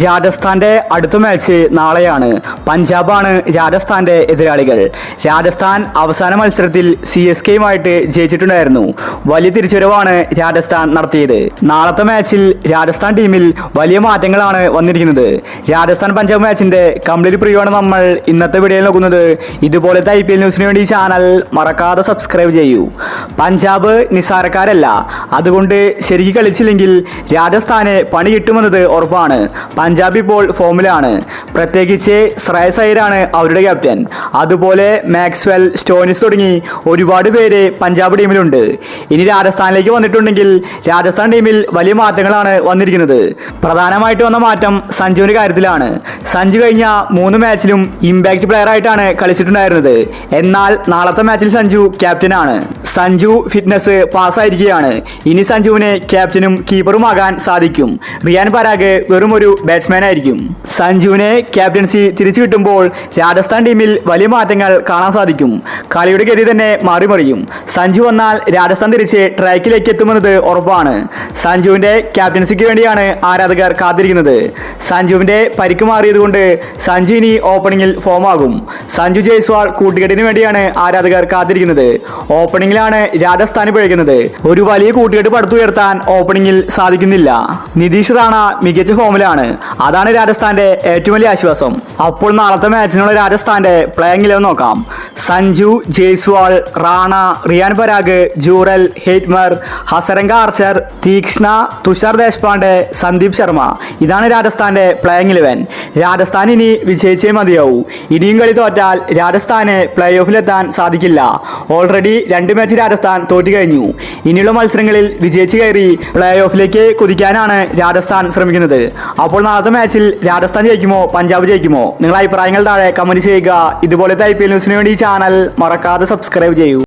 രാജസ്ഥാന്റെ അടുത്ത മാച്ച് നാളെയാണ്. പഞ്ചാബാണ് രാജസ്ഥാന്റെ എതിരാളികൾ. രാജസ്ഥാൻ അവസാന മത്സരത്തിൽ CSKയുമായിട്ട് ജയിച്ചിട്ടുണ്ടായിരുന്നു. വലിയ തിരിച്ചുവരവാണ് രാജസ്ഥാൻ നടത്തിയത്. നാളത്തെ മാച്ചിൽ രാജസ്ഥാൻ ടീമിൽ വലിയ മാറ്റങ്ങളാണ് വന്നിരിക്കുന്നത്. രാജസ്ഥാൻ പഞ്ചാബ് മാച്ചിന്റെ കംപ്ലീറ്റ് പ്രിവ്യൂ ആണ് നമ്മൾ ഇന്നത്തെ വീഡിയോയിൽ നോക്കുന്നത്. ഇതുപോലത്തെ IPL ന്യൂസിന് വേണ്ടി ചാനൽ മറക്കാതെ സബ്സ്ക്രൈബ് ചെയ്യൂ. പഞ്ചാബ് നിസ്സാരക്കാരല്ല. അതുകൊണ്ട് ശരിക്കും കളിച്ചില്ലെങ്കിൽ രാജസ്ഥാന് പണി കിട്ടുമെന്നത് ഉറപ്പാണ്. പഞ്ചാബ് ഇപ്പോൾ ഫോമിലാണ്. പ്രത്യേകിച്ച് ശ്രേയസ് അയ്യരാണ് അവരുടെ ക്യാപ്റ്റൻ. അതുപോലെ മാക്സ്വെൽ, സ്റ്റോയിനിസ് തുടങ്ങി ഒരുപാട് പേര് പഞ്ചാബ് ടീമിലുണ്ട്. ഇനി രാജസ്ഥാനിലേക്ക് വന്നിട്ടുണ്ടെങ്കിൽ രാജസ്ഥാൻ ടീമിൽ വലിയ മാറ്റങ്ങളാണ് വന്നിരിക്കുന്നത്. പ്രധാനമായിട്ട് വന്ന മാറ്റം സഞ്ജുവിന്റെ കാര്യത്തിലാണ്. സഞ്ജു കഴിഞ്ഞ 3 മാച്ചിലും ഇമ്പാക്ട് പ്ലെയർ ആയിട്ടാണ് കളിച്ചിട്ടുണ്ടായിരുന്നത്. എന്നാൽ നാളത്തെ മാച്ചിൽ സഞ്ജു ക്യാപ്റ്റനാണ്. സഞ്ജു ഫിറ്റ്നസ് പാസ്സായിരിക്കുകയാണ്. ഇനി സഞ്ജുവിന് ക്യാപ്റ്റനും കീപ്പറുമാകാൻ സാധിക്കും. റിയാൻ പരാഗ് വെറും ഒരു ബാറ്റ്സ്മാൻ ആയിരിക്കും. സഞ്ജുവിനെ ക്യാപ്റ്റൻസി തിരിച്ചു കിട്ടുമ്പോൾ രാജസ്ഥാൻ ടീമിൽ വലിയ മാറ്റങ്ങൾ കാണാൻ സാധിക്കും. കളിയുടെ ഗതി തന്നെ മാറിമറിയും. സഞ്ജു വന്നാൽ രാജസ്ഥാൻ തിരിച്ച് ട്രാക്കിലേക്ക് എത്തുമെന്നത് ഉറപ്പാണ്. സഞ്ജുവിന്റെ ക്യാപ്റ്റൻസിക്ക് വേണ്ടിയാണ് ആരാധകർ കാത്തിരിക്കുന്നത്. സഞ്ജുവിന്റെ പരിക്ക് മാറിയതുകൊണ്ട് സഞ്ജു ഇനി ഓപ്പണിംഗിൽ ഫോമാകും. സഞ്ജു ജയ്സ്വാൾ കൂട്ടുകെട്ടിന് വേണ്ടിയാണ് ആരാധകർ കാത്തിരിക്കുന്നത്. ഓപ്പണിംഗിലാണ് രാജസ്ഥാന് പിഴയ്ക്കുന്നത്. ഒരു വലിയ കൂട്ടുകെട്ട് പടുത്തുയർത്താൻ ഓപ്പണിംഗിൽ സാധിക്കുന്നില്ല. നിതീഷ് റാണ മികച്ച ഫോമിലാണ്. അതാണ് രാജസ്ഥാന്റെ ഏറ്റവും വലിയ ആശ്വാസം. അപ്പോൾ നാളത്തെ മാച്ചിനുള്ള രാജസ്ഥാന്റെ പ്ലേയിങ് 11 നോക്കാം. സഞ്ജു, ജയ്സ്വാൾ, റാണ, റിയാൻ പരാഗ്, ജൂറൽ, ഹെയ്റ്റ്മർ, ഹസരംഗ ആർച്ചർ, തീക്ഷ്ണ, തുഷാർ ദേശ്പാണ്ഡെ, സന്ദീപ് ശർമ്മ. ഇതാണ് രാജസ്ഥാന്റെ പ്ലേയിങ് 11. രാജസ്ഥാൻ ഇനി വിജയിച്ചേ മതിയാവൂ. ഇനിയും കളി തോറ്റാൽ രാജസ്ഥാന് പ്ലേ ഓഫിലെത്താൻ സാധിക്കില്ല. ഓൾറെഡി 2 മാച്ച് രാജസ്ഥാൻ തോറ്റു കഴിഞ്ഞു. ഇനിയുള്ള മത്സരങ്ങളിൽ വിജയിച്ച് കയറി പ്ലേ ഓഫിലേക്ക് കുതിക്കാനാണ് രാജസ്ഥാൻ ശ്രമിക്കുന്നത്. അപ്പോൾ നാളത്തെ മാച്ചിൽ രാജസ്ഥാൻ ജയിക്കുമോ പഞ്ചാബ് ജയിക്കുമോ? നിങ്ങളുടെ അഭിപ്രായങ്ങൾ താഴെ കമന്റ് ചെയ്യുക. ഇതുപോലത്തെ IPL ന്യൂസിന് വേണ്ടി ചാനൽ മറക്കാതെ സബ്സ്ക്രൈബ് ചെയ്യൂ.